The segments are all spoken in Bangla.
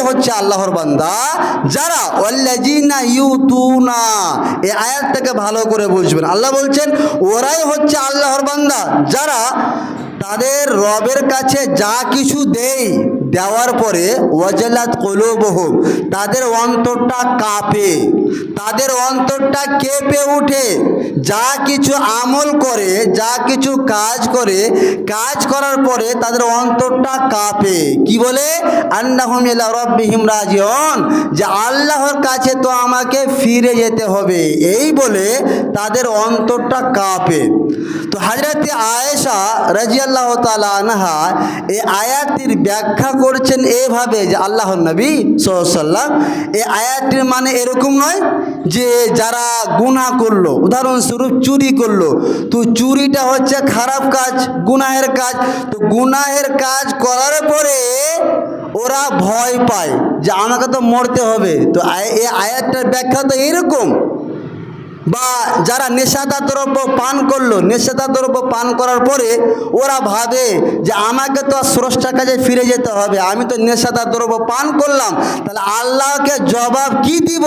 হচ্ছে আল্লাহর বান্দা যারা ওয়াল্লাযিনা ইউতুনা, এই আয়াতটাকে ভালো করে বুঝবেন। আল্লাহ বলছেন ওরাই হচ্ছে আল্লাহর বান্দা যারা তাদের রবের কাছে যা কিছু দেওয়ার পরে ওয়াজালাত কুলুবুহুম, তাদের অন্তরটা কাঁপে, তাদের অন্তরটা কেঁপে উঠে। যা কিছু আমল করে, যা কিছু কাজ করে, কাজ করার পরে তাদের অন্তরটা কাঁপে। কি বলে? আন্নাহুম ইলা রাব্বিহিম রাজিউন, যে আল্লাহর কাছে তো আমাকে ফিরে যেতে হবে, এই বলে তাদের অন্তরটা কাঁপে। তো হযরতে আয়েশা রাদিয়াল্লাহু তাআলা আনহা এই আয়াতটির ব্যাখ্যা করছেন এভাবে যে আল্লাহর নবী সাল্লাল্লাহু আলাইহি ওয়াসাল্লাম এই আয়াতটির মানে এরকম নয় যে যারা গুনাহ করলো, উদাহরণস্বরূপ চুরি করলো, তো চুরিটা হচ্ছে খারাপ কাজ, গুনাহের কাজ। তো গুনাহের কাজ করার পরে ওরা ভয় পায় যে আমাকে তো মরতে হবে। তো এই আয়াতটার ব্যাখ্যা তো এরকম। বা যারা নেশাদার দ্রব্য পান করলো, নেশাদার দ্রব্য পান করার পরে ওরা ভাবে যে আমাকে তো স্রষ্টার কাছে ফিরে যেতে হবে, আমি তো নেশাদার দ্রব্য পান করলাম, তাহলে আল্লাহকে জবাব কি দিব,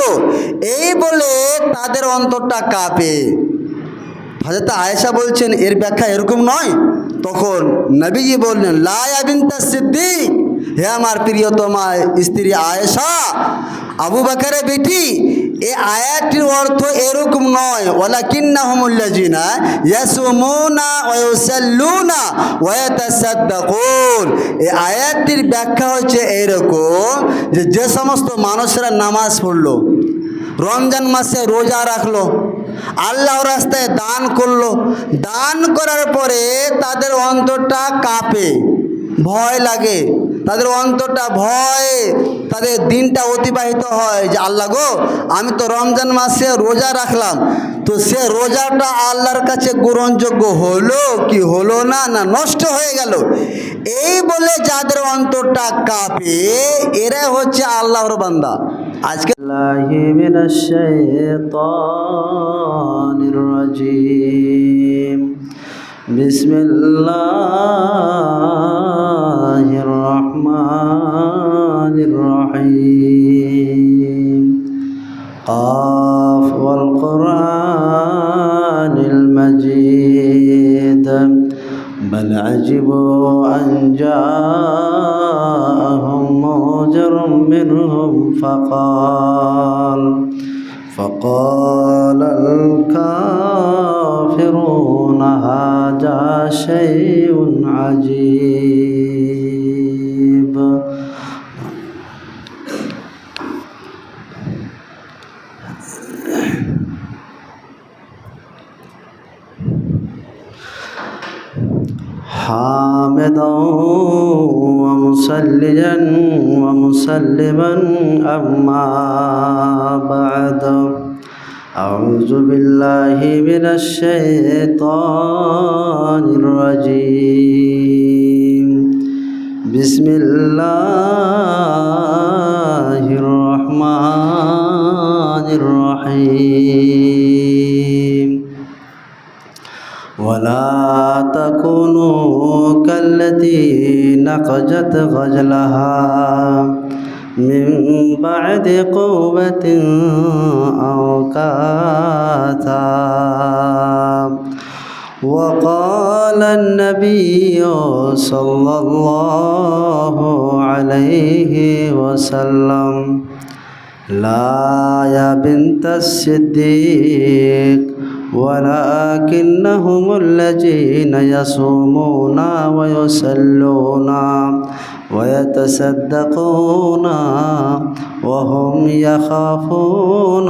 এই বলে তাদের অন্তরটা কাঁপে। হযরত আয়েশা বলছেন এর ব্যাখ্যা এরকম নয়। তখন নবীজি বললেন লা ইয়া বিনতা সিদ্দিক, হে আমার প্রিয়তমা স্ত্রী আয়েশা, আবু বকরের বেটি, এই আয়াতটির অর্থ এরকম নয়। ওয়ালাকিন্নাহুমুল্লাযিনা ইয়াসুমুনা ওয়া ইউসাল্লুনা ওয়া ইয়াতাসাদ্দাকুন, এই আয়াতটির ব্যাখ্যা হচ্ছে এরকম যে সমস্ত মানুষেরা নামাজ পড়লো, রমজান মাসে রোজা রাখলো, আল্লাহর রাস্তায় দান করলো, দান করার পরে তাদের অন্তরটা কাঁপে, ভয় লাগে, তাদের অন্তরটা ভয়, তাদের দিনটা অতিবাহিত হয় যে আল্লাহ গো, আমি তো রমজান মাসে রোজা রাখলাম, তো সে রোজাটা আল্লাহর কাছে গ্রহণযোগ্য হলো কি হলো না, না নষ্ট হয়ে গেল, এই বলে যাদের অন্তরটা কাঁপে এরা হচ্ছে আল্লাহর বান্দা। আজকে মিনাশ শাইতানির রাজিম, বিসমিল্লাহির রহমানির রহিম, কাফ ওয়াল কুরআনিল মাজিদ, بل عجبوا أن جاءهم منذر منهم فقال الكافرون هذا شيء عجيب. حامدا ومصليا ومسلما أما بعد، أعوذ بالله من الشيطان الرجيم، بسم الله الرحمن الرحيم، ولا تكونوا كالتي نقضت غزلها من بعد قوة أنكاثا. وقال النبي صلى الله عليه وسلم لا يا بنت الصديق ولكنهم الذين يصومون ويصلون ويتصدقون وهم يخافون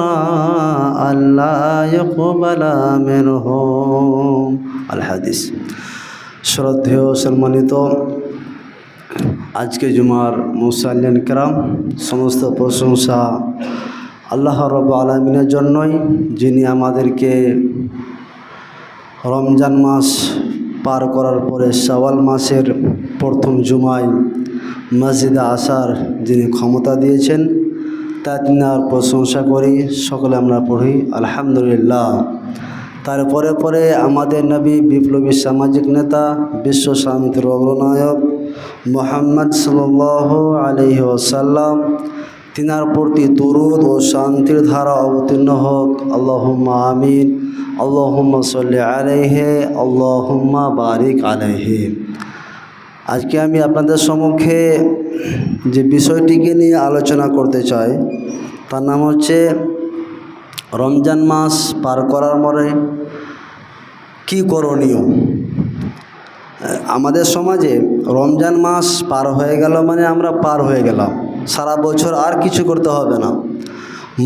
ألا يقبل منهم الحديث. শ্রদ্ধেয় সম্মানিত আজকে জুমার মুসাল্লিন কিরাম, সমস্ত প্রশংসা আল্লাহ রাব্বুল আলামিনের জন্যই, যিনি আমাদেরকে রমজান মাস পার করার পরে শাওয়াল মাসের প্রথম জুমায় মসজিদে আসার যিনি ক্ষমতা দিয়েছেন, তা তিনার প্রশংসা করি। সকলে আমরা পড়ি আলহামদুলিল্লাহ। তারপরে আমাদের নবী, বিপ্লবী সামাজিক নেতা, বিশ্ব শান্তির অগ্রনায়ক মুহাম্মদ সাল্লাল্লাহু আলাইহি ওয়াসাল্লাম তিনার প্রতি দরুদ ও শান্তির ধারা অবতীর্ণ হোক। আল্লাহুম্মা আমিন। আল্লাহুম্মা সাল্লি আলাইহি, আল্লাহুম্মা বারিক আলাইহি। আজকে আমি আপনাদের সম্মুখে যে বিষয়টিকে নিয়ে আলোচনা করতে চাই তার নাম হচ্ছে রমজান মাস পার করার পরে কি করণীয়। আমাদের সমাজে রমজান মাস পার হয়ে গেল মানে আমরা পার হয়ে গেলাম, সারা বছর আর কিছু করতে হবে না,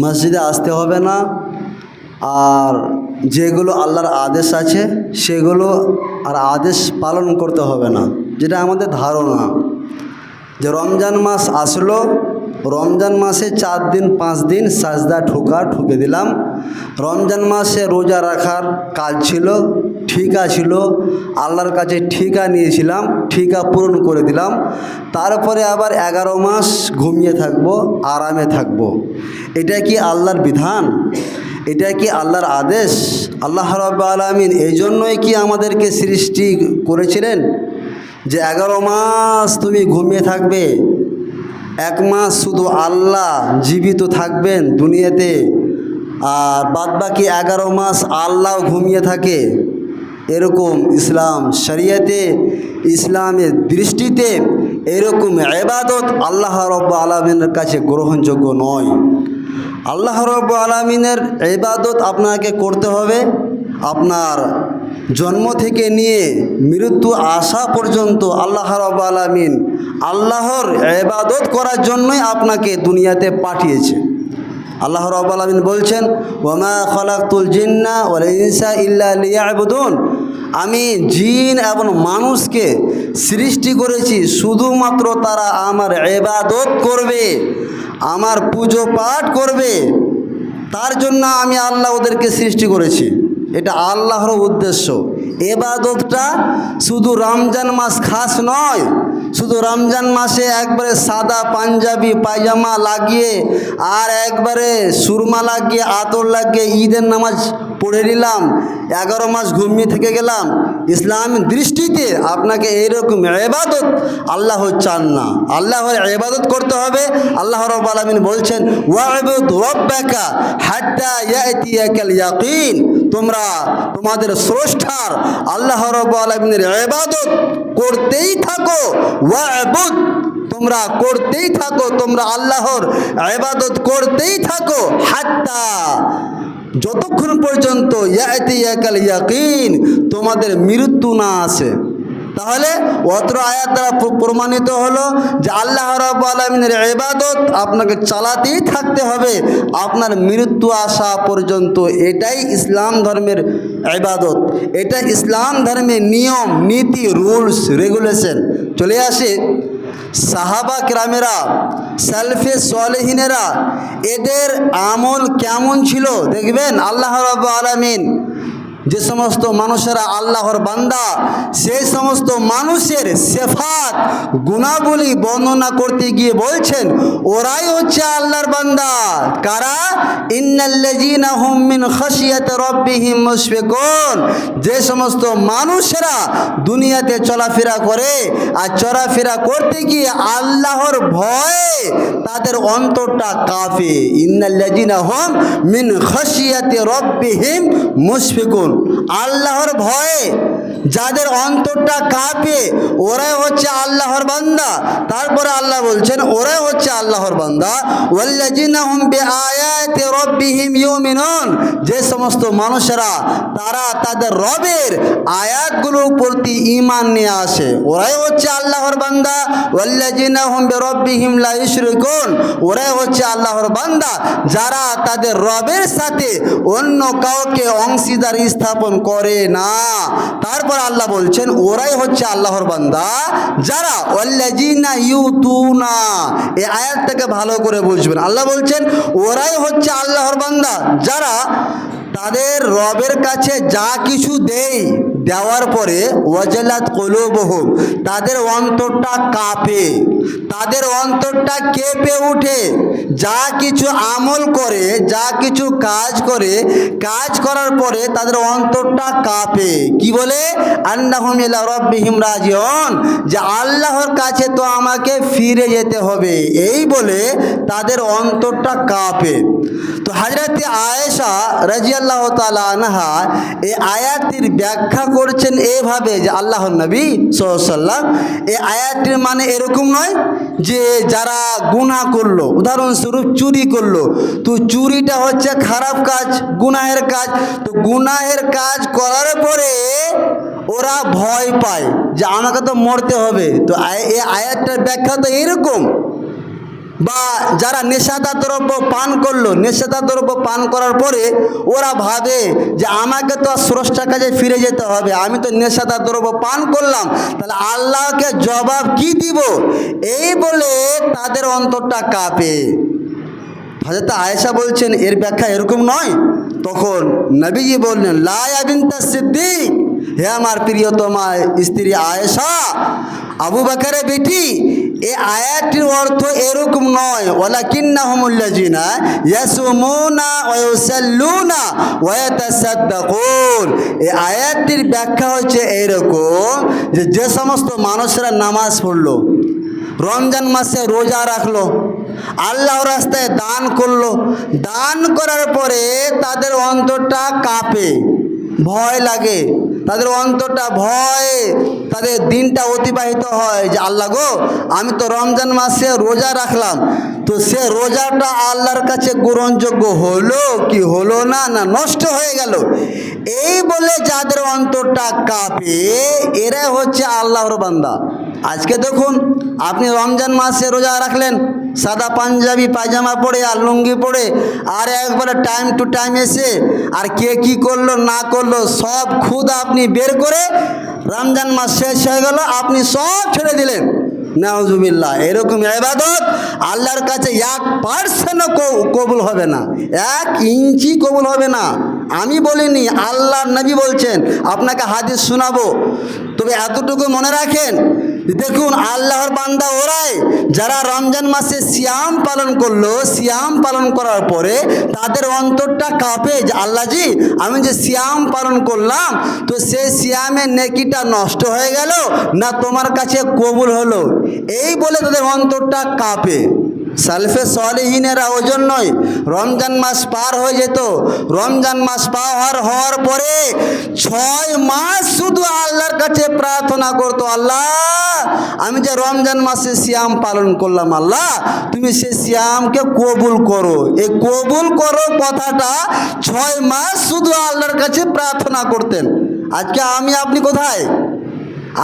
মসজিদে আসতে হবে না, আর যেগুলো আল্লাহর আদেশ আছে সেগুলো আর আদেশ পালন করতে হবে না। যেটা আমাদের ধারণা যে রমজান মাস আসলো, রমজান মাসে 4 দিন 5 দিন সাজদা ঠুকে দিলাম, রমজান মাসে রোজা রাখার কাজ ছিল, ঠিকা ছিল, আল্লাহর কাছে ঠিকা নিয়েছিলাম, ঠিকা পূরণ করে দিলাম, তারপরে আবার 11 মাস ঘুমিয়ে থাকবো, আরামে থাকবো। এটা কি আল্লাহর বিধান? এটা কি আল্লাহর আদেশ? আল্লাহ রাব্বুল আলামিন এই জন্যই কি আমাদেরকে সৃষ্টি করেছিলেন যে 11 মাস তুমি ঘুমিয়ে থাকবে, 1 মাস শুধু আল্লাহ জীবিত থাকবেন দুনিয়াতে, আর বাদবাকি 11 মাস আল্লাহ ঘুমিয়ে থাকে। এরকম ইসলাম শরিয়তে, ইসলামের দৃষ্টিতে এরকম ইবাদত আল্লাহ রাব্বুল আলামিনের কাছে গ্রহণযোগ্য নয়। আল্লাহ রাব্বুল আলামিনের ইবাদত আপনাকে করতে হবে আপনার জন্ম থেকে নিয়ে মৃত্যু আসা পর্যন্ত। আল্লাহ রাব্বুল আলামিন আল্লাহর ইবাদত করার জন্যই আপনাকে দুনিয়াতে পাঠিয়েছে। আল্লাহ রাব্বুল আলামিন বলছেন, ওয়ামা খালাকতুল জিন্না ওয়াল ইনসা ইল্লা লিয়াবুদুন, আমি জিন এবং মানুষকে সৃষ্টি করেছি শুধুমাত্র তারা আমার ইবাদত করবে, আমার পুজো পাঠ করবে, তার জন্য আমি আল্লাহ ওদেরকে সৃষ্টি করেছি। এটা আল্লাহর উদ্দেশ্য। ইবাদতটা শুধু রমজান মাস খাস নয়, শুধু রমজান মাসে একবারে সাদা পাঞ্জাবি পায়জামা লাগিয়ে আর একবারে সুরমা লাগিয়ে আতর লাগিয়ে ঈদের নামাজ পড়ে নিলাম, 11 মাস ঘুমিয়ে থেকে গেলাম। ইসলামের দৃষ্টিতে আপনাকে এইরকম ইবাদত আল্লাহ চান না। আল্লাহর ইবাদত করতে হবে। আল্লাহ রাব্বুল আলামিন বলছেন, ওয়া'বুদ রাব্বাকা হাত্তা ইয়াতিয়াকাল ইয়াকিন, তোমরা তোমাদের স্রষ্টার আল্লাহ রাব্বুল আলামিনের ইবাদত করতেই থাকো। ওয়া'বুদ, তোমরা করতেই থাকো, তোমরা আল্লাহর ইবাদত করতেই থাকো, হাত্তা, যতক্ষণ পর্যন্ত ইয়াতিয়াকাল ইয়াকিন, তোমাদের মৃত্যু না আসে। তাহলে অত্র আয়াত দ্বারা প্রমাণিত হলো যে আল্লাহ রাব্বুল আলামিনের ইবাদত আপনাকে চালাতেই থাকতে হবে আপনার মৃত্যু আসা পর্যন্ত। এটাই ইসলাম ধর্মের ইবাদত, এটা ইসলাম ধর্মের নিয়ম নীতি রুলস রেগুলেশন। চলে আসে সাহাবা কেরামেরা, সালফে সালেহিনেরা, এদের আমল কেমন ছিল দেখবেন। আল্লাহ রাব্বুল আলামিন যে সমস্ত মানুষেরা আল্লাহর বান্দা, সেই সমস্ত মানুষের সিফাত গুণাবলী বর্ণনা করতে গিয়ে বলছেন ওরাই হচ্ছে আল্লাহর বান্দা। কারা? ইন্নাল্লাযীনা হুম মিন খাশিয়াতি রাব্বিহিম মুশফিকুন, যে সমস্ত মানুষেরা দুনিয়াতে চলাফেরা করে আর চলাফেরা করতে গিয়ে আল্লাহর ভয়ে তাদের অন্তরটা কাঁপে। ইন্নাল্লাযীনা হুম মিন খাশিয়াতি রাব্বিহিম মুশফিকুন, আল্লাহর ভয়ে যাদের অন্তরটা কাঁপে ওরাই হচ্ছে আল্লাহর বান্দা। তারপরে আল্লাহ বলছেন ওরাই হচ্ছে আল্লাহর বান্দা। ওয়াল্লাযীনা হুম বিআয়াতি রাব্বিহিম ইউমিনুন, যে সমস্ত মানুষেরা তারা তাদের রবের আয়াতগুলোর প্রতি ঈমান নিয়ে আসে ওরাই হচ্ছে আল্লাহর বান্দা। ওয়াল্লাযীনা হুম বিরাব্বিহিম লা ইউশরিকুন, ওরাই হচ্ছে আল্লাহর বান্দা যারা তাদের রবের সাথে অন্য কাউকে অংশীদার স্থাপন করে না। তারপর আল্লাহ বলছেন ওরাই হচ্ছে আল্লাহর বান্দা যারা ওয়াল্লাযীনা ইউতুনা, এই আয়াতটাকে ভালো করে বুঝবেন। আল্লাহ বলছেন ওরাই হচ্ছে আল্লাহর বান্দা যারা তাদের রবের কাছে যা কিছু দেয়, দেওয়ার পরে ওয়াজালাত কুলুবুহুম, তাদের অন্তরটা কাঁপে। তাদের অন্তরটা কেঁপে উঠে, যা কিছু আমল করে, যা কিছু কাজ করে, কাজ করার পরে তাদের অন্তরটা কাঁপে। কি বলে? আন্নাহুম ইলা রাব্বিহিম রাজিউন, যে আল্লাহর কাছে তো আমাকে ফিরে যেতে হবে, এই বলে তাদের অন্তরটা কাঁপে। তো হযরত আয়েশা রাদিয়াল্লাহু তাআলা আনহা এই আয়াতটির ব্যাখ্যা করছেন এইভাবে যে আল্লাহর নবী সাল্লাল্লাহু আলাইহি ওয়াসাল্লাম এই আয়াতটির মানে এরকম নয় যে যারা গুনাহ করলো, উদাহরণস্বরূপ চুরি করলো, তো চুরিটা হচ্ছে খারাপ কাজ, গুনাহের কাজ। তো গুনাহের কাজ করার পরে ওরা ভয় পায় যে আমাকে তো মরতে হবে। তো এই আয়াতটার ব্যাখ্যা তো এরকম। বা যারা নেশাদার দ্রব্য পান করলো, নেশাদার দ্রব্য পান করার পরে ওরা ভাবে যে আমাকে তো স্রষ্টার কাছে ফিরে যেতে হবে, আমি তো নেশাদার দ্রব্য পান করলাম, তাহলে আল্লাহকে জবাব কি দিব, এই বলে তাদের অন্তরটা কাঁপে। হযরত আয়েশা বলছেন এর ব্যাখ্যা এরকম নয়। তখন নবীজি বললেন, লা ইয়া বিনতা সিদ্দিক, হে আমার প্রিয়তমা স্ত্রী আয়েশা, আবু বকরের বেটি, এই আয়াতটির অর্থ এরকম নয়। ওয়ালাকিন্নাহুমুল্লাযিনা ইয়াসুমুনা ওয়া ইউসাল্লুনা ওয়া ইয়াতাসাদ্দাকুন। এই আয়াতটির ব্যাখ্যা হচ্ছে এরকম যে যে সমস্ত মানুষরা নামাজ পড়লো, রমজান মাসে রোজা রাখলো, আল্লাহর রাস্তায় দান করলো, দান করার পরে তাদের অন্তরটা কাঁপে, ভয় লাগে, তাদের অন্তরটা ভয়ে তাদের দিনটা অতিবাহিত হয় যে আল্লাহ গো, আমি তো রমজান মাসে রোজা রাখলাম, তো সে রোজাটা আল্লাহর কাছে গ্রহণযোগ্য হলো কি হলো না, না নষ্ট হয়ে গেল, এই বলে যাদের অন্তরটা কাঁপে এরা হচ্ছে আল্লাহর বান্দা। আজকে দেখুন, আপনি রমজান মাসে রোজা রাখলেন, সাদা পাঞ্জাবি পায়জামা পরে আর লুঙ্গি পরে, আর একবারে টাইম টু টাইম এসে আর কে কি করলো না করলো সব খুদ আপনি বের করে রমজান মাস শেষ হয়ে গেল, আপনি সব ছেড়ে দিলেন। নাউজুবিল্লাহ, এরকম ইবাদত আল্লাহর কাছে 1% কবুল হবে না, 1 ইঞ্চি কবুল হবে না। আমি বলিনি, আল্লাহর নবী বলছেন, আপনাকে হাদিস শোনাবো। তবে এতটুকু মনে রাখেন, দেখুন আল্লাহর বান্দা ওরাই যারা রমজান মাসে সিয়াম পালন করলো, সিয়াম পালন করার পরে তাদের অন্তরটা কাঁপে যে আল্লাহজি, আমি যে সিয়াম পালন করলাম, তো সেই সিয়ামের নেকিটা নষ্ট হয়ে গেল না তোমার কাছে কবুল হলো, এই বলে তাদের অন্তরটা কাঁপে। সালফে সালেহিনেরা ওই জন্যই রমজান মাস পার হয়ে যেত, রমজান মাস পার হওয়ার পরে 6 মাস শুধু আল্লাহর কাছে প্রার্থনা করতো, আল্লাহ আমি যে রমজান মাসে সিয়াম পালন করলাম, আল্লাহ তুমি সে সিয়ামকে কবুল করো। এই কবুল করো কথাটা 6 মাস শুধু আল্লাহর কাছে প্রার্থনা করতেন। আজকে আমি আপনি কোথায়?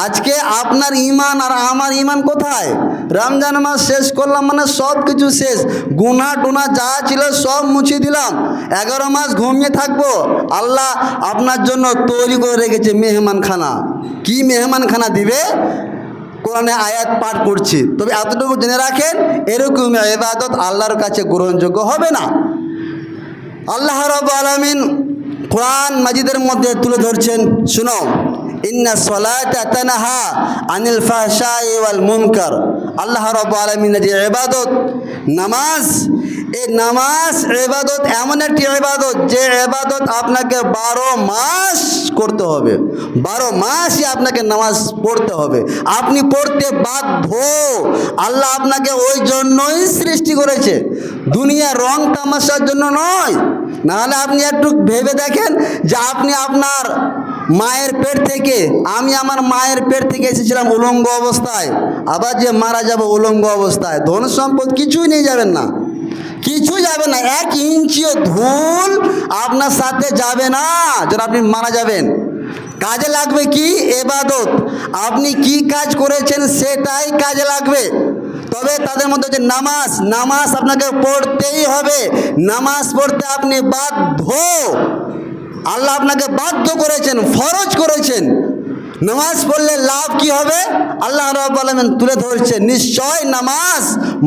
আজকে আপনার ইমান আর আমার ইমান কোথায়? রমজান মাস শেষ করলাম মানে সব কিছু শেষ, গুনাহ টুনা যা ছিল সব মুছিয়ে দিলাম, 11 মাস ঘুমিয়ে থাকবো। আল্লাহ আপনার জন্য তৈরি করে রেখেছে মেহমানখানা। কি মেহমানখানা দিবে? কোরআনে আয়াত পাঠ করছি। তবে এতটুকু জেনে রাখেন, এরকম ইবাদত আল্লাহর কাছে গ্রহণযোগ্য হবে না। আল্লাহ রাব্বুল আলামিন কোরআন মাজিদের মধ্যে তুলে ধরছেন, শুনো, ইন্না সলাতা তানহা আনিল ফাহশাই ওয়াল মুনকার। আল্লাহ রাব্বুল আলামিনের যে ইবাদত নামাজ, এই নামাজ ইবাদত এমন একটি ইবাদত যে ইবাদত আপনাকে 12 মাস করতে হবে, 12 মাসই আপনাকে নামাজ পড়তে হবে, আপনি পড়তে বাধ্য। আল্লাহ আপনাকে ওই জন্যই সৃষ্টি করেছে, দুনিয়া রং তামাশার জন্য নয়। নাহলে আপনি একটু ভেবে দেখেন যে আপনি আপনার মায়ের পেট থেকে, আমি আমার মায়ের পেট থেকে এসেছিলাম উলঙ্গ অবস্থায়, আবার যে মারা যাব উলঙ্গ অবস্থায়, ধন সম্পদ কিছুই নিয়ে যাবেন না, কিছু যাবে না, 1 ইঞ্চিও ধুল আপনার সাথে যাবে না যখন আপনি মারা যাবেন। কাজে লাগবে কি? ইবাদত। আপনি কি কাজ করেছেন সেটাই কাজে লাগবে। তবে তাদের মধ্যে যে নামাজ, নামাজ আপনাকে পড়তেই হবে, নামাজ পড়তে আপনি বাধ্য। আল্লাহ আপনাকে বাধ্য করেছেন, ফরজ করেছেন। নামাজ পড়লে লাভ কি হবে? আল্লাহ রাব্বুল আলামিন তুলে ধরছে, নিশ্চয় নামাজ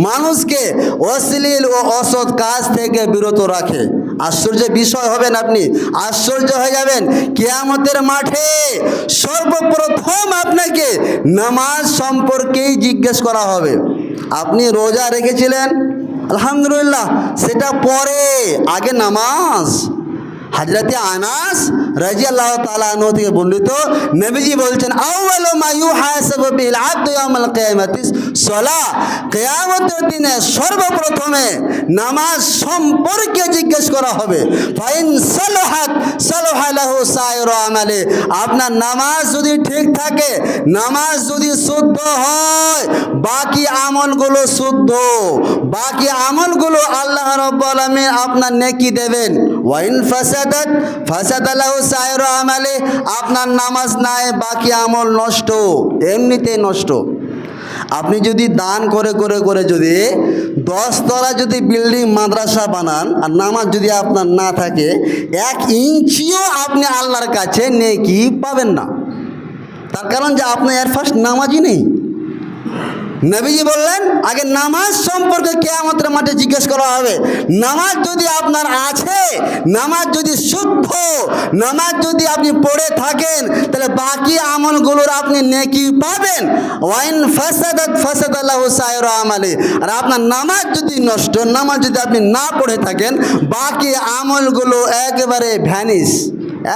মানুষকে অশ্লীল ও অসৎ কাজ থেকে বিরত রাখে। আশ্চর্য বিষয় হবেন আপনি, আশ্চর্য হয়ে যাবেন। কিয়ামতের মাঠে সর্বপ্রথম আপনাকে নামাজ সম্পর্কেই জিজ্ঞেস করা হবে। আপনি রোজা রেখেছিলেন, আলহামদুলিল্লাহ, সেটা পরে, আগে নামাজ। হযরতে আনাস রাদিয়াল্লাহু তাআলা আনহু থেকে বর্ণিত, নবীজি বলছেন, আউয়ালু মা ইউহাসাবু বিল আবদু ইয়াউমাল কিয়ামাতি সালাহ। কিয়ামতের দিনে সর্বপ্রথমে নামাজ সম্পর্কে জিজ্ঞেস করা হবে। ফাইন সালাহাত সালাহা লাহু সাইরু আমালি। আপনার নামাজ যদি ঠিক থাকে, নামাজ যদি শুদ্ধ হয়, বাকি আমলগুলো শুদ্ধ, বাকি আমলগুলো আল্লাহ রাব্বুল আলামিন আপনার নেকি দেবেন। ওয়াইন ফাসাদাত ফাসাদা লাহু সাইরু আমালি। আপনার নামাজ নাই, বাকি আমল নষ্ট, এমনিতেই নষ্ট। আপনি যদি দান করে করে করে যদি 10 তলা যদি বিল্ডিং মাদ্রাসা বানান, আর নামাজ যদি আপনার না থাকে, 1 ইঞ্চিও আপনি আল্লাহর কাছে নেকি পাবেন না। তার কারণ যে আপনার এর ফার্স্ট নামাজই নেই। নবীজি বললেন, আগে নামাজ সম্পর্কে কিয়ামতের মাঠে জিজ্ঞেস করা হবে। নামাজ যদি আপনার আছে, নামাজ যদি শুদ্ধ, নামাজ যদি আপনি পড়ে থাকেন, তাহলে বাকি আমলগুলোর আপনি নেকি পাবেন। ওয়াইন ফাসাদাত ফাসাদা লাহু সাইরু আমালি। আর আপনার নামাজ যদি নষ্ট, নামাজ যদি আপনি না পড়ে থাকেন, বাকি আমলগুলো একেবারে ভ্যানিশ,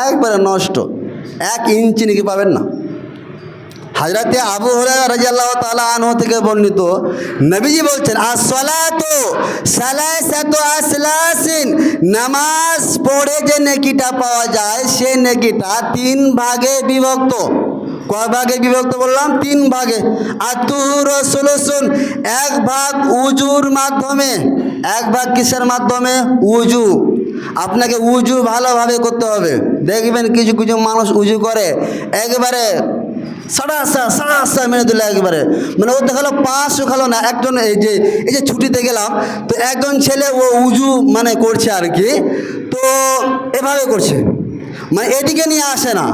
একবারে নষ্ট, 1 ইঞ্চি নেকি পাবেন না। হযরতে আবু হুরায়রা রাদিয়াল্লাহু তাআলা আনহু থেকে বর্ণিত, নবীজি বলছেন, as-সালাতু সালাসাতু আসলাসিন। নামাজ পড়ে যে নেকিটা পাওয়া যায়, সেই নেকিটা 3 ভাগে বিভক্ত। কয় ভাগে বিভক্ত বললাম? 3 ভাগে। আত-তুহুরু সুলুসুন, 1 ভাগ উজুর মাধ্যমে। 1 ভাগ কিসের মাধ্যমে? উজু। আপনাকে উজু ভালোভাবে করতে হবে। দেখবেন কিছু কিছু মানুষ উজু করে একেবারে সাড়া মেরে দিল একেবারে, মানে ও দেখালো 5 খালো না। একজন এই যে ছুটিতে গেলাম, তো একজন ছেলে ও উজু মানে করছে আর কি, তো এভাবে করছে, মানে এদিকে নিয়ে আসে না।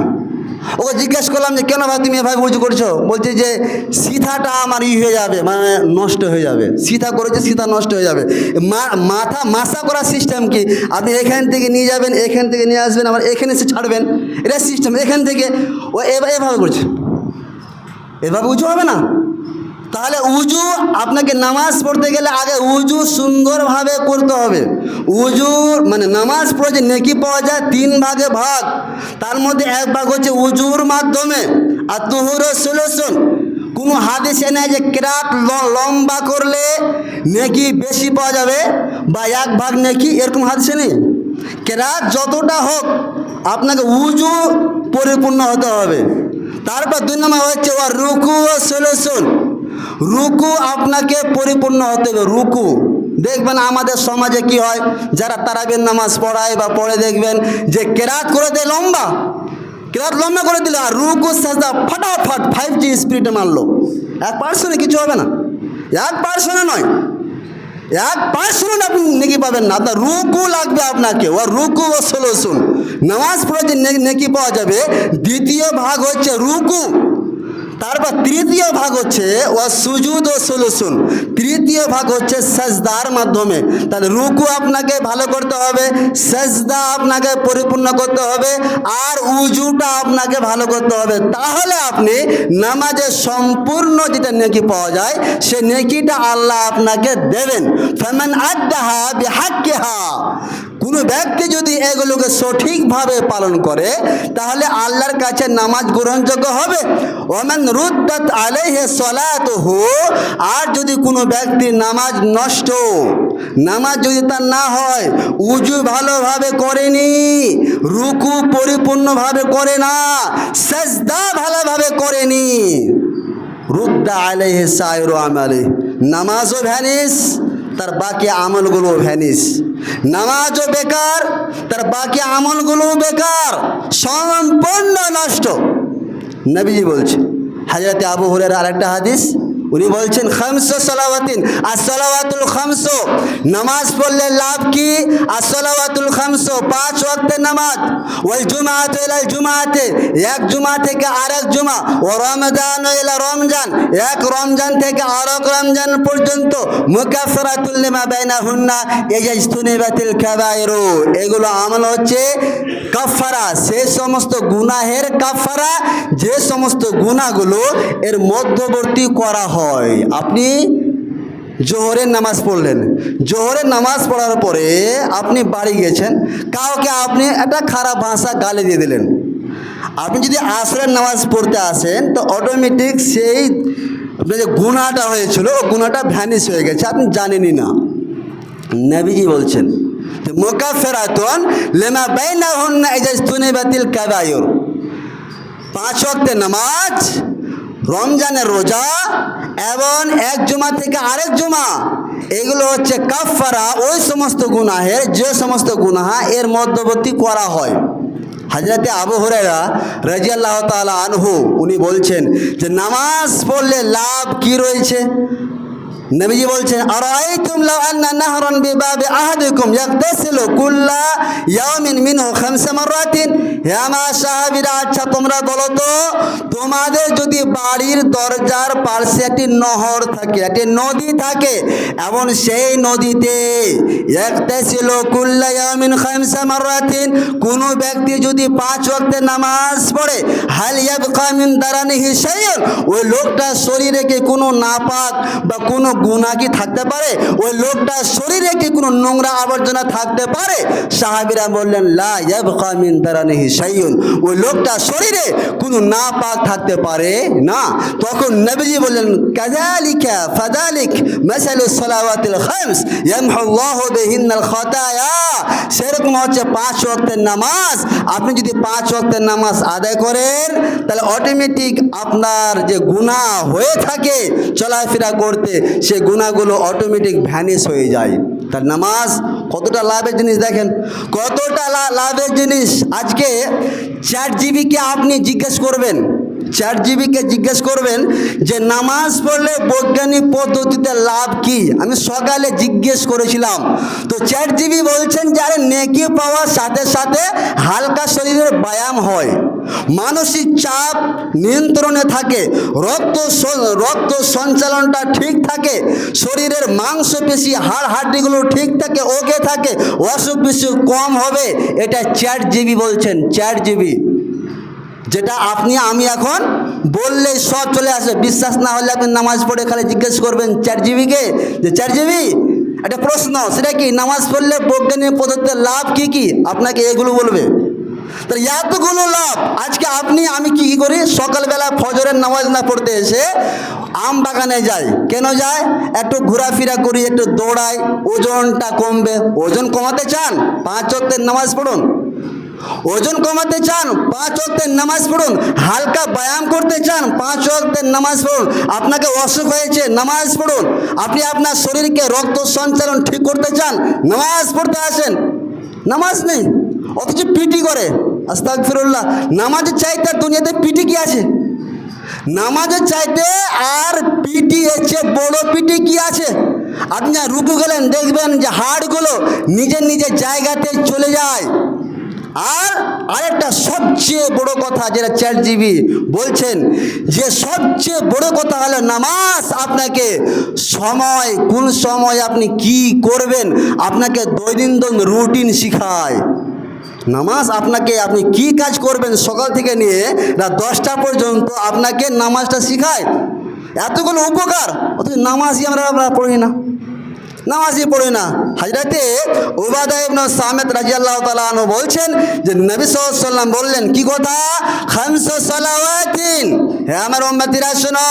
ওকে জিজ্ঞেস করলাম যে কেন ভাই তুমি এভাবে উজু করছো? বলছে যে সিথাটা আমার হয়ে যাবে, মানে নষ্ট হয়ে যাবে। সিথা করেছে, সিথা নষ্ট হয়ে যাবে। মাসা করার সিস্টেম কি? আপনি এখান থেকে নিয়ে যাবেন, এখান থেকে নিয়ে আসবেন, আবার এখানে এসে ছাড়বেন, এটা সিস্টেম। এখান থেকে ও এভাবে করছে, এভাবে উজু হবে না। তাহলে উজু, আপনাকে নামাজ পড়তে গেলে আগে উজু সুন্দরভাবে করতে হবে। উজু মানে নামাজ পড়ে যে নেকি পাওয়া যায় 3 ভাগে ভাগ। তার মধ্যে 1 ভাগ হচ্ছে উজুর মাধ্যমে। আর তুহুরু সুলুসুন, কোনো হাদিসে নেই যে কেরাত লম্বা করলে নেকি বেশি পাওয়া যাবে বা 1 ভাগ নেকি, এরকম হাদিসে নেই। কেরাত যতটা হোক, আপনাকে উজু পরিপূর্ণ হতে হবে। তারপর 2 নম্বর হচ্ছে ওয়া রুকু ও সুলুসুন। রুকু আপনাকে পরিপূর্ণ হতে হবে। রুকু দেখবেন আমাদের সমাজে কি হয়, যারা তারাবির নামাজ পড়ায় বা পড়ে, দেখবেন যে কেরাত করে দেয় লম্বা, কেরাত লম্বা করে দিলে আর রুকু সাজদা ফটাফট 5G স্পিডে মারলো। 1% কিছু হবে না, 1% নয়, 1% আপনি নেকি পাবেন না। আপনার রুকু লাগবে আপনাকে। ও রুকু ও সুলুসুন, নামাজ পড়ে যে নেকি পাওয়া যাবে, দ্বিতীয় ভাগ হচ্ছে রুকু। তারপর তৃতীয় ভাগ হচ্ছে ও সুজুদ ও সুলুসুন, তৃতীয় ভাগ হচ্ছে সাজদার মাধ্যমে। তাহলে রুকু আপনাকে ভালো করতে হবে, সাজদা আপনাকে পরিপূর্ণ করতে হবে, আর উজুটা আপনাকে ভালো করতে হবে। তাহলে আপনি নামাজের সম্পূর্ণ যেটা নেকি পাওয়া যায়, সে নেকিটা আল্লাহ আপনাকে দেবেন। ফামান আদ্দাহা বিহাক্কিহা, কোনো ব্যক্তি যদি এগুলোকে সঠিকভাবে পালন করে, তাহলে আল্লাহর কাছে নামাজ গ্রহণযোগ্য হবে। ওমান রুদ্দাত আলাইহি সালাতুহু, আর যদি কোনো ব্যক্তির নামাজ নষ্ট, নামাজ যদি তার না হয়, উজু ভালোভাবে করেনি, রুকু পরিপূর্ণভাবে করে না, সাজদা ভালোভাবে করেনি, রুদ্দা আলাইহি সাইরু আমালি, নামাজও ভ্যানিস, তার বাকি আমলগুলো ভ্যানিস। নামাজও বেকার, তার বাকি আমলগুলো বেকার, সম্পূর্ণ নষ্ট। নবীজি বলছে, হযরতে আবু হুরায়রা আরেকটা হাদিস, উনি বলছেন, খামসু সালাওয়াতিন, as-সালাওয়াতুল খামসু, নামাজ পড়লে লাভ কি? as-সালাওয়াতুল খামসু, 5 ওয়াক্তের নামাজ, ওয়াল জুমআতু ইলাল জুমআতি, 1 জুমা থেকে আরেক জুমা, ও রমজান ইলা রমজান, 1 রমজান থেকে আরেক রমজান পর্যন্ত, মুকাফফারাতুল লিমা বাইনাহুন্না ইয়াজতুনিবাতিল কাবায়িরু, এগুলো আমল হচ্ছে কাফারা, সেই সমস্ত গুনাহের কাফারা, যে সমস্ত গুনাহগুলো এর মধ্যবর্তী করা হয়। আপনি জোহরের নামাজ পড়লেন, জোহরের নামাজ পড়ার পরে আপনি বাড়ি গেছেন, কাউকে আপনি একটা খারাপ ভাষা গালি দিয়ে দিলেন। আপনি যদি আসরের নামাজ পড়তে আসেন তো অটোমেটিক সেই আপনার যে গুনাহটা হয়েছিল ও গুনাহটা ভ্যানিশ হয়ে গেছে, আপনি জানেনই না। নবীজি বলছেন যে মুকাফফিরাতুন লিমা বাইনাহুন্না ইজতুনিবাতিল কাবায়ির, 5 ওয়াক্তের নামাজ, রমজানের রোজা এবং এক জুমা থেকে আরেক জুমা, এগুলো হচ্ছে কাফফারা ওই সমস্ত গুনাহের যে সমস্ত গুনাহ এর মধ্যবর্তী করা হয়। হযরতে আবু হুরায়রা রাদিয়াল্লাহু তাআলা আনহু উনি বলছেন যে নামাজ পড়লে লাভ কি রয়েছে। নবীজি বলছেন আরাআইতুম লাউ আন্না নাহরান বিবাবি আহাদিকুম ইয়াগতাসিলু কুল্লা ইয়াউমিন মিনহু 5 মাররাতিন। হে আমার সাহাবীরা, আচ্ছা তোমরা বলো তো, তোমাদের যদি বাড়ির দরজার পাশে একটি নহর থাকে, একটি নদী থাকে, এবং সেই নদীতে ইয়াগতাসিলু কুল্লা ইয়াউমিন 5 মাররাতিন, কোনো ব্যক্তি যদি 5 ওয়াক্তের নামাজ পড়ে, হাল ইয়াবকা মিন দারানিহি শাইউন, ওই লোকটার শরীরে কি কোনো নাপাক বা কোনো গুনাহ কি থাকতে পারে? ওই লোকটার শরীরে কি কোনো নোংরা আবর্জনা থাকতে পারে? সাহাবীরা বললেন লা ইয়াবকা মিন দারানিহি শাইউন, ওই লোকটার শরীরে কোনো নাপাক থাকতে পারে না। তখন নবীজি বললেন কাযালিকা ফাযালিক মাসালুস সালাওয়াতিল খামস ইয়ামহুল্লাহু বিহিন্নাল খাতায়া, সেরকম হচ্ছে 5 ওয়াক্তের নামাজ। আপনি যদি 5 ওয়াক্তের নামাজ আদায় করেন তাহলে অটোমেটিক আপনার যে গুনাহ হয়ে থাকে চলাফেরা করতে, সেই গুনাহগুলো অটোমেটিক ভ্যানিশ হয়ে যায়। তার নামাজ কতটা লাভের জিনিস দেখেন, কতটা লাভের জিনিস। আজকে চ্যাটজিপিটিকে আপনি জিজ্ঞেস করবেন, চ্যাটজিপিটিকে জিজ্ঞেস করবেন যে নামাজ পড়লে বৈজ্ঞানিক পদ্ধতিতে লাভ কি। আমি সকালে জিজ্ঞেস করেছিলাম, তো চ্যাটজিপিটি বলছেন যে আরে নেকি পাওয়ার সাথে সাথে হালকা শরীরের ব্যায়াম হয়, মানসিক চাপ নিয়ন্ত্রণে থাকে, রক্ত সঞ্চালনটা ঠিক থাকে, শরীরের মাংসপেশি হাড় হাড্ডিগুলো ঠিক থাকে, ওকে থাকে, অসুখ বিসুখ কম হবে। এটা চ্যাটজিপিটি বলছেন, চ্যাটজিপিটি, যেটা আপনি আমি এখন বললেই সব চলে আসে। বিশ্বাস না হলে আপনি নামাজ পড়ে খালি জিজ্ঞেস করবেন চ্যাটজিপিটিকে যে চ্যাটজিপিটি একটা প্রশ্ন, সেটা কি নামাজ পড়লে বৈজ্ঞানিক পদ্ধতিতে লাভ কি কি, আপনাকে এগুলো বলবে। তো এতগুলো লাভ আজকে আপনি আমি কি করি, সকালবেলা ফজরের নামাজ না পড়তে এসে আম বাগানে যাই। কেন যাই? একটু ঘোরাফেরা করি, একটু দৌড়াই, ওজনটা কমবে। ওজন কমাতে চান 5 ওয়াক্তের নামাজ পড়ুন। ওজন কমাতে চান 5 ওয়াক্তের নামাজ পড়ুন। হালকা ব্যায়াম করতে চান 5 ওয়াক্তের নামাজ পড়ুন। আপনাকে অসুখ হয়েছে নামাজ পড়ুন। আপনি আপনার শরীরকে রক্ত সঞ্চালন ঠিক করতে চান, নামাজ পড়তে আসেন। নামাজ নেই, অথচ পিটি করে। আস্তাগফিরুল্লাহ। নামাজের চাইতে দুনিয়াতে পিটি কি আছে? নামাজের চাইতে আর পিটি এসে বড় পিটি কি আছে? আপনি রুকু গেলেন, দেখবেন যে হাড়গুলো নিজের নিজের জায়গাতে চলে যায়। আর আরেকটা সবচেয়ে বড় কথা যেটা চ্যাটজিপিটি বলছেন, যে সবচেয়ে বড় কথা হলো নামাজ আপনাকে সময়, কোন সময় আপনি কি করবেন, আপনাকে দৈনন্দিন রুটিন শিখায়। নামাজ আপনাকে আপনি কি কাজ করবেন সকাল থেকে নিয়ে রাত 10টা পর্যন্ত আপনাকে নামাজটা শিখায়। এতগুলো উপকার, অথচ নামাজই আমরা পড়ি না, নামাজই পড়ি না। হযরতে উবাদা ইবনে সামিত রাদিয়াল্লাহু তাআলা আনহু বলছেন যে নবী সাল্লাল্লাহু আলাইহি ওয়াসাল্লাম বললেন কি কথা, 5 সালাওয়াতিন, হে আমার উম্মতিরা শোনো,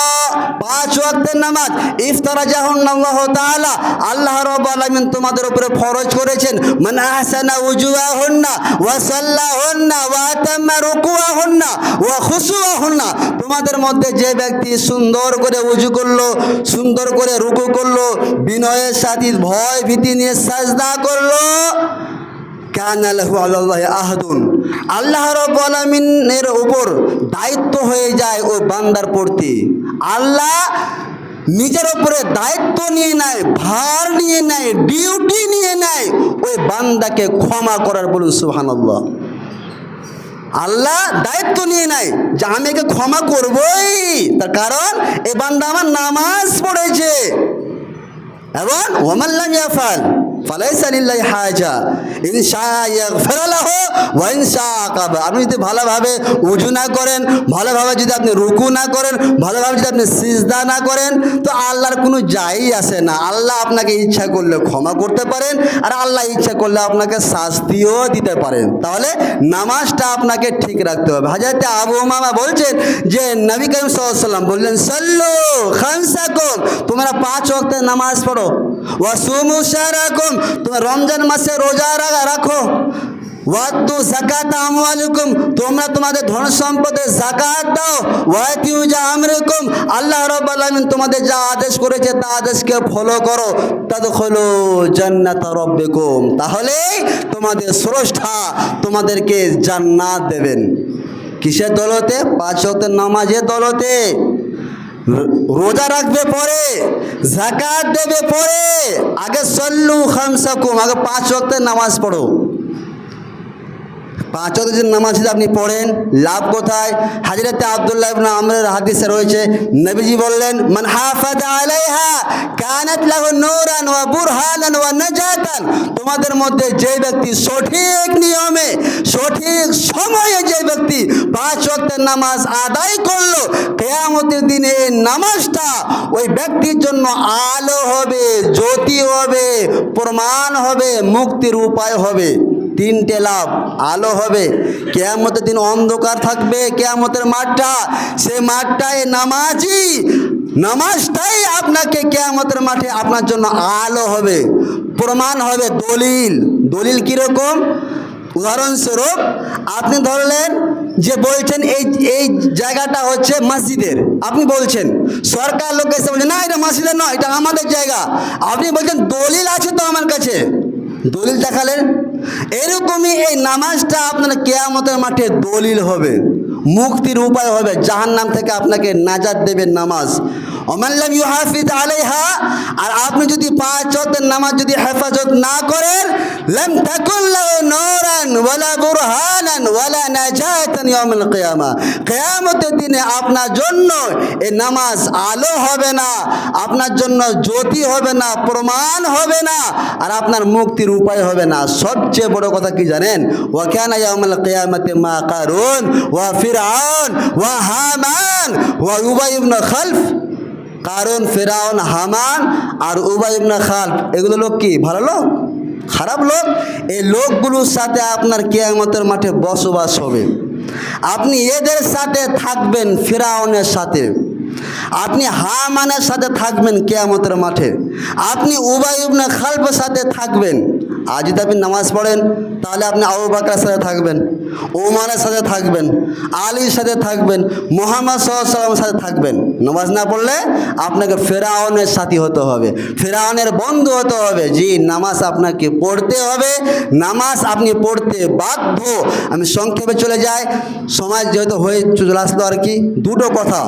5 ওয়াক্তের নামাজ, ইফতারাজাহুন্নাল্লাহু তাআলা, আল্লাহ রাব্বুল আলামিন তোমাদের উপরে ফরজ করেছেন। মান আহসানা উজুহাহুন্না ওয়া সাল্লাহুন্না ওয়া আতাম্মা রুকুআহুন্না ওয়া খুশুআহুন্না, তোমাদের মধ্যে যে ব্যক্তি সুন্দর করে উজু করলো, সুন্দর করে রুকু করলো, বিনয়ের সাথে ভয় ভীতি নিয়ে সাজদা করলো, কানা লাহু আলাল্লাহি আহাদুন, আল্লাহ রাব্বুল আলামিনের উপর দায়িত্ব হয়ে যায় ওই বান্দার প্রতি। আল্লাহ নিজের উপরে দায়িত্ব নিয়ে নেয়, ভার নিয়ে নেয়, ডিউটি নিয়ে নেয় ওই বান্দাকে ক্ষমা করার। বলুন সুবহানাল্লাহ। আল্লাহ দায়িত্ব নিয়ে নেয় যে আমি একে ক্ষমা করবই, তার কারণ এ বান্দা আমার নামাজ পড়েছে। এবং ওয়ামান লাম ইয়াফআল, ফালাইসা লিল্লাহি হাজা ইন শাআ ইয়াগফির লাহু ওয়া ইন শাআ আকাবা। আপনি যদি ভালোভাবে উযু না করেন, ভালোভাবে যদি আপনি রুকু না করেন, ভালোভাবে যদি আপনি সিজদা না করেন, তো আল্লাহর কোনো যাই আসে না। আল্লাহ আপনাকে ইচ্ছা করলে ক্ষমা করতে পারেন, আর আল্লাহ ইচ্ছা করলে আপনাকে শাস্তিও দিতে পারেন। তাহলে নামাজটা আপনাকে ঠিক রাখতে হবে। হযরত আবু উমামা বলছেন যে নবী করিম সাল্লাল্লাহু আলাইহি ওয়াসাল্লাম বললেন, সাল্লু খামসাকুম, তোমরা 5 ওয়াক্তের নামাজ পড়ো, ওয়া সুমু শাহরাকুম, তোমরা রমজান মাসে রোজা রাখো, ওয়াতু যাকাত আমওয়ালিকুম, তোমরা তোমাদের ধন সম্পদের যাকাত দাও, ওয়াতিউ আমরুকুম, আল্লাহ রাব্বুল আলামিন তোমাদের যা আদেশ করেছে তা আদেশকে ফলো করো, তাদখুলু জান্নাত রাব্বিকুম, তাহলে তোমাদের স্রষ্টা তোমাদেরকে জান্নাত দেবেন। কিসের দৌলতে? 5 ওয়াক্তের নামাজের দৌলতে। রোজা রাখবে পরে, যাকাত দেবে পরে, আগে সল্লু খামসাকুম, আগে 5 ওয়াক্তের নামাজ পড়ো। 5 ওয়াক্ত যদি নামাজ যদি আপনি পড়েন, লাভ কোথায়? হযরত আব্দুল্লাহ ইবনে আমরের হাদিসে রয়েছে, নবীজি বললেন, মান হাফাযা আলাইহা কানাত লাহু নূরান ওয়া বুরহানান ওয়া নাজাতান, তোমাদের মধ্যে যে ব্যক্তি সঠিক নিয়মে সঠিক সময়ে যে ব্যক্তি 5 ওয়াক্তের নামাজ আদায় করলো, কিয়ামতের দিনে এই নামাজটা ওই ব্যক্তির জন্য আলো হবে, জ্যোতি হবে, প্রমাণ হবে, মুক্তির উপায় হবে। 3টে লাভ। আলো হবে, কিয়ামতের দিন অন্ধকার থাকবে কিয়ামতের মাঠটা, সেই মাঠটায় নামাজটাই আপনাকে কিয়ামতের মাঠে আপনার জন্য আলো হবে, প্রমাণ হবে, দলিল কীরকম? উদাহরণস্বরূপ আপনি ধরলেন যে বলছেন এই জায়গাটা হচ্ছে মসজিদের, আপনি বলছেন, সরকার লোক এসে বলছে না এটা মসজিদের নয়, এটা আমাদের জায়গা, আপনি বলছেন দলিল আছে তো আমার কাছে, দলিল দেখালেন। এরকমই এই নামাজটা আপনার কিয়ামতের মাঠে দলিল হবে, মুক্তির উপায় হবে, জাহান্নাম থেকে আপনাকে নাজাত দেবে নামাজ। ওমান লাম ইউহাফিজ আলাইহা, আর আপনি যদি 5 ওয়াক্তের নামাজ যদি হেফাজত না করেন, লাম তাকুন লাহু নূরান ওয়ালা বুরহানান ওয়ালা নাজাতান ইয়াউমুল কিয়ামা, কিয়ামতের দিনে আপনার জন্য এই নামাজ আলো হবে না, আপনার জন্য জ্যোতি হবে না, প্রমাণ হবে না, আর আপনার মুক্তির উপায় হবে না। সবচেয়ে বড় কথা কি জানেন? ওয়া কানা ইয়াউমুল কিয়ামাতি মা কারুন ওয়া ফিরআউন ওয়া হামান ওয়া উবাই ইবনে খালফ। কারণ ফেরাউন, হামান আর উবাই ইবনে খালফ, এগুলো লোক কি? ভালো লোক? খারাপ লোক? এই লোকগুলোর সাথে আপনার কিয়ামতের মাঠে বসবাস হবে। আপনি এদের সাথে থাকবেন, ফেরাউনের সাথে, আপনি হামানের সাথে থাকবেন কিয়ামতের মাঠে, আপনি উবাই ইবনে খালফের সাথে থাকবেন। আজ যদি আপনি নামাজ পড়েন, তাহলে আপনি আবু বকরের সাথে থাকবেন, ওমরের সাথে থাকবেন, আলীর সাথে থাকবেন, মুহাম্মদ সাল্লাল্লাহু আলাইহি ওয়াসাল্লামের সাথে থাকবেন। নামাজ না পড়লে আপনাকে ফেরাউনের সাথী হতে হবে, ফেরাউনের বন্ধু হতে হবে। জি, নামাজ আপনাকে পড়তে হবে, নামাজ আপনি পড়তে বাধ্য। আমি সংক্ষেপে চলে যাই, সমাজ যেহেতু হয়ে চলে আসলো আর কি। 2টো কথা,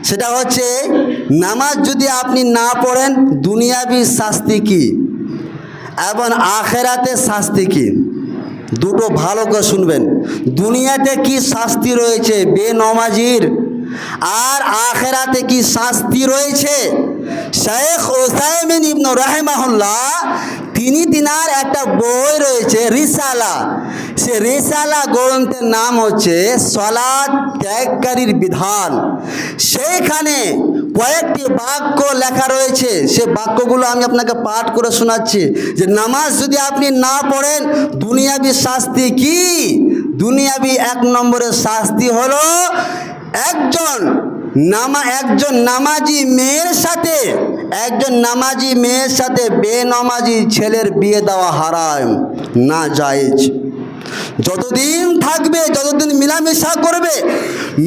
সেটা হচ্ছে নামাজ যদি আপনি না পড়েন, দুনিয়াবি শাস্তি কি এবং আখেরাতে শাস্তি কি, 2টো ভালো করে শুনবেন। দুনিয়াতে কি শাস্তি রয়েছে বেনমাজির, আর আখেরাতে কি শাস্তি রয়েছে। শেখ উসাইমিন ইবনে রাহিমাহুল্লাহ তিনার একটা বই রয়েছে রিসালা, সে রিসালা গ্রন্থের নাম হচ্ছে সালাত ত্যাগকারীর বিধান। সেইখানে কয়েকটি বাক্য লেখা রয়েছে, সে বাক্যগুলো আমি আপনাকে পাঠ করে শোনাচ্ছি যে নামাজ যদি আপনি না পড়েন দুনিয়াবি শাস্তি কি। দুনিয়াবি 1 নম্বরের শাস্তি হলো একজন নামাজি মেয়ের সাথে বেনামাজি ছেলের বিয়ে দেওয়া হারাম, না জায়েজ। যতদিন থাকবে, যতদিন মিলামেশা করবে,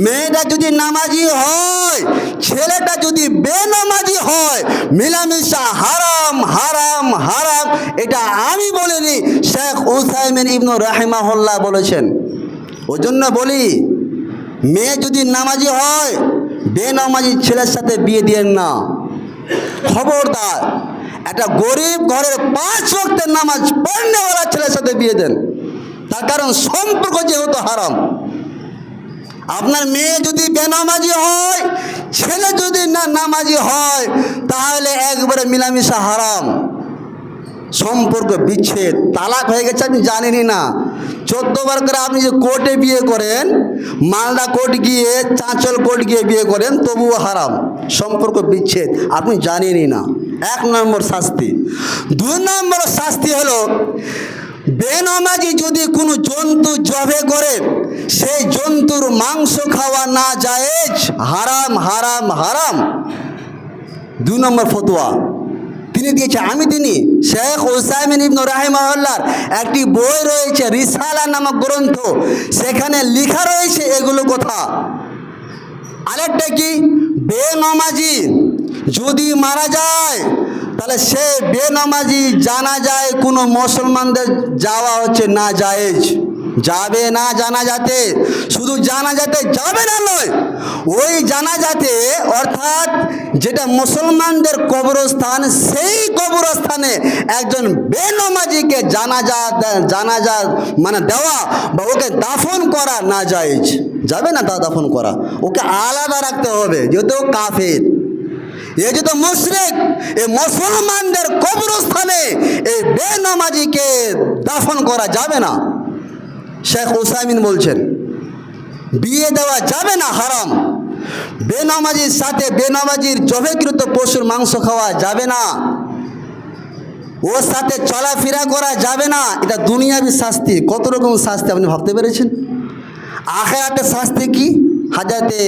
মেয়েটা যদি নামাজি হয়, ছেলেটা যদি বেনামাজি হয়, মিলামেশা হারাম হারাম হারাম। এটা আমি বলিনি, শেখ উসাইমিন ইবনে রাহিমাহুল্লাহ বলেছেন। ওই জন্য বলি, মেয়ে যদি নামাজি হয়, বেনামাজি ছেলের সাথে বিয়ে দিয়েন না, খবরদার। একটা গরিব ঘরের 5 ওয়াক্তের নামাজ পড়নেওয়ালা ছেলের সাথে বিয়ে দেন, তার কারণ সম্পর্ক যেহেতু হারাম। আপনার মেয়ে যদি বেনামাজি হয়, ছেলে যদি না নামাজি হয়, তাহলে একবারে মিলামিশা হারাম। সম্পর্ক বিচ্ছেদ, তালাক হয়ে গেছে, আপনি জানেনই না। 14 বার করে আপনি যে কোর্টে বিয়ে করেন, মালদা কোর্ট গিয়ে, চাঁচল কোর্ট গিয়ে বিয়ে করেন, তবুও হারাম, সম্পর্ক বিচ্ছেদ, আপনি জানেনই না। 1 নম্বর শাস্তি। 2 নম্বর শাস্তি হলো, বেনামাজি যদি কোনো জন্তু জবে করে, সেই জন্তুর মাংস খাওয়া না জায়েজ, হারাম হারাম হারাম। 2 নম্বর ফতোয়া তিনি দিয়েছে। তিনি শেখ উসাইমিন ইবনে রাহিমাহুল্লাহর একটি বই রয়েছে, রিসালা নামক গ্রন্থ, সেখানে লেখা রয়েছে এগুলো কথা। আরেকটা কি, বেনামাজি যদি মারা যায়, তাহলে সে বেনামাজি জানাজায় কোনো মুসলমানদের যাওয়া হচ্ছে না জায়েজ, যাবে না জানাজাতে। শুধু জানাজাতে যাবে না নয়, ওই জানাজাতে অর্থাৎ যেটা মুসলমানদের কবরস্থান, সেই কবরস্থানে একজন বেনামাজিকে জানাজা মানে দেওয়া বা ওকে দাফন করা না জায়েজ, যাবে না তা দাফন করা, ওকে আলাদা রাখতে হবে, যেহেতু কাফের, এ যেহেতু মুশরিক। এই মুসলমানদের কবরস্থানে এই বেনামাজিকে দাফন করা যাবে না। শেখ উসাইমিন বলছেন বিয়ে দেওয়া যাবে না, হারাম। বেনামাজির সাথে বেনামাজির জবেকৃত পশুর মাংস খাওয়া যাবে না, ওর সাথে চলাফেরা করা যাবে না। এটা দুনিয়াবি শাস্তি। কত রকম শাস্তি আপনি ভাবতে পেরেছেন? আখিরাতের শাস্তি কি? হাজরতে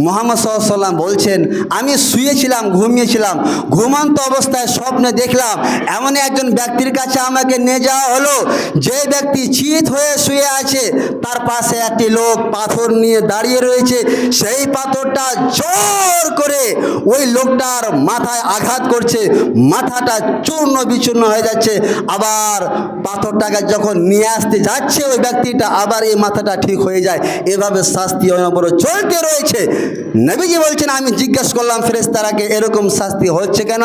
মুহাম্মদ সাল্লাল্লাহু আলাইহি ওয়াসাল্লাম বলছেন, আমি শুয়েছিলাম, ঘুমিয়েছিলাম, ঘুমন্ত অবস্থায় স্বপ্নে দেখলাম এমন একজন ব্যক্তির কাছে আমাকে নিয়ে যাওয়া হলো, যে ব্যক্তি চিত হয়ে শুয়ে আছে, তার পাশে একটি লোক পাথর নিয়ে দাঁড়িয়ে রয়েছে, সেই পাথরটা জোর করে ওই লোকটার মাথায় আঘাত করছে, মাথাটা চূর্ণ বিচূর্ণ হয়ে যাচ্ছে। আবার পাথরটাকে যখন নিয়ে আসতে যাচ্ছে ওই ব্যক্তিটা, আবার এই মাথাটা ঠিক হয়ে যায়। এভাবে শাস্তি বড় চলতে রয়েছে। নবীজি বলছেন, আমি জিজ্ঞেস করলাম ফেরেশতারাকে, এরকম শাস্তি হচ্ছে কেন?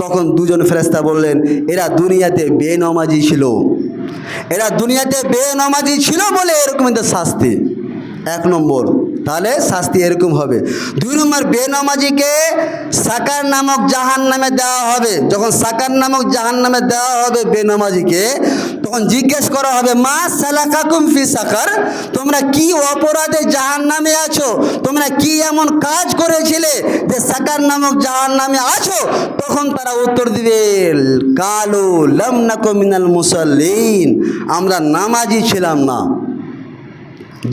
তখন 2 জন ফেরেশতা বললেন, এরা দুনিয়াতে বেনামাজি ছিল, এরা দুনিয়াতে বেনামাজি ছিল বলে এরকম এদের শাস্তি। 1 নম্বর, তাহলে শাস্তি এরকম হবে। 2 নম্বর, বেনামাজিকে সাকার নামক জাহান্নামে দেওয়া হবে। যখন সাকার নামক জাহান্নামে দেওয়া হবে বেনামাজিকে, তখন জিজ্ঞেস করা হবে, মা সালাকাকুম ফি সাকার, তোমরা কি অপরাধে জাহান্নামে আছো, তোমরা কি এমন কাজ করেছিলে যে সাকার নামক জাহান্নামে আছো? তখন তারা উত্তর দিবে, কালু লাম নাকু মিনাল মুসাল্লিন, আমরা নামাজি ছিলাম না।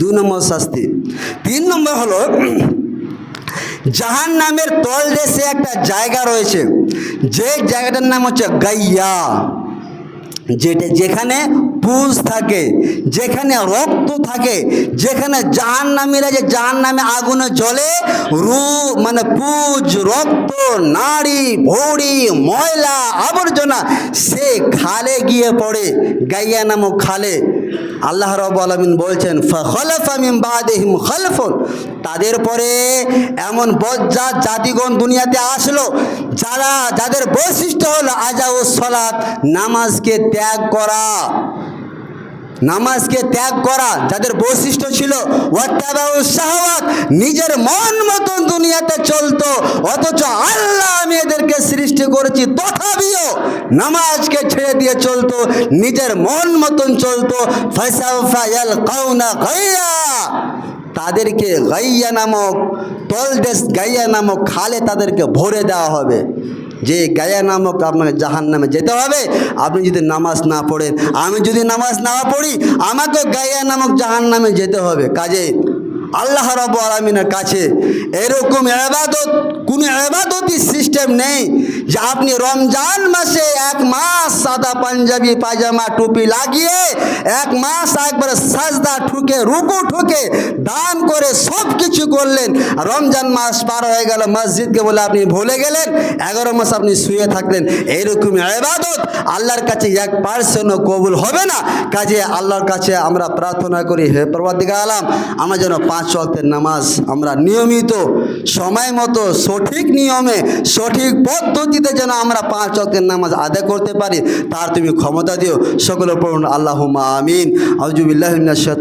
2 নম্বর শাস্তি। 3 নম্বর হলো, জাহান্নামের তলদেশে একটা জায়গা রয়েছে, যে জায়গাটার নাম হচ্ছে গাইয়া, যেখানে পুজ থাকে, যেখানে রক্ত থাকে, যেখানে জাহান্নামীরা যে জাহান্নামে আগুনে জ্বলে, মানে পুজ, রক্ত, নাড়ি ভড়ি, ময়লা আবর্জনা সে খালে গিয়ে পড়ে, গাইয়া নামক খালে। আল্লাহ রাব্বুল আলামিন বলছেন, ফাখালাফা মিন বাদিহিম খালফুন, তাদের পরে এমন বজ্জাত জাতিগণ দুনিয়াতে আসলো, যাদের বৈশিষ্ট্য হলো আজাউস সালাত, নামাজকে ত্যাগ করা, নামাজকে ত্যাগ করা যাদের বৈশিষ্ট্য ছিল। ওয়াত্তাবাউস শাহওয়াত, নিজের মন মতন দুনিয়াতে চলতো, অথচ আল্লাহ আমি এদেরকে সৃষ্টি করেছি তথাপিও নামাজকে ছেড়ে দিয়ে চলতো, নিজের মন মতন চলতো। ফাসাউফা ইয়ালকাউনা গাইয়া, তাদেরকে গাইয়া নামক তলদেশ, গাইয়া নামক খালে তাদেরকে ভরে দেওয়া হবে। যে গায়া নামক আপনাকে জাহান্নামে যেতে হবে, আপনি যদি নামাজ না পড়েন, আমি যদি নামাজ না পড়ি, আমাকে গায়া নামক জাহান্নামে যেতে হবে। কাজে আল্লাহ রাব্বুল আলামিনের কাছে এরকম ইবাদত, কোনো ইবাদতই সিস্টেম নেই যে আপনি রমজান মাসে 1 মাস সাদা পাঞ্জাবি পায়জামা টুপি লাগিয়ে 1 মাস একবারে সাজদা ঠুকে, রুকু ঠুকে, দান করে সব কিছু করলেন, রমজান মাস পার হয়ে গেল, মসজিদকে বলে আপনি ভুলে গেলেন, 11 মাস আপনি শুয়ে থাকলেন। এইরকম ইবাদত আল্লাহর কাছে 1% কবুল হবে না। কাজে আল্লাহর কাছে আমরা প্রার্থনা করি, হে পরওয়ারদিগার আলাম, আমরা যেন 5 ওয়াক্তের নামাজ আমরা নিয়মিত সময় মতো সঠিক নিয়মে সঠিক পদ্ধতিতে যেন আমরা 5 ওয়াক্তের নামাজ আদায় করতে পারি, তার তুমি ক্ষমতা দিও। সকলে পড়ুন আল্লাহুম্মা আমিন। আউযু বিল্লাহি মিনাশ শাইতানির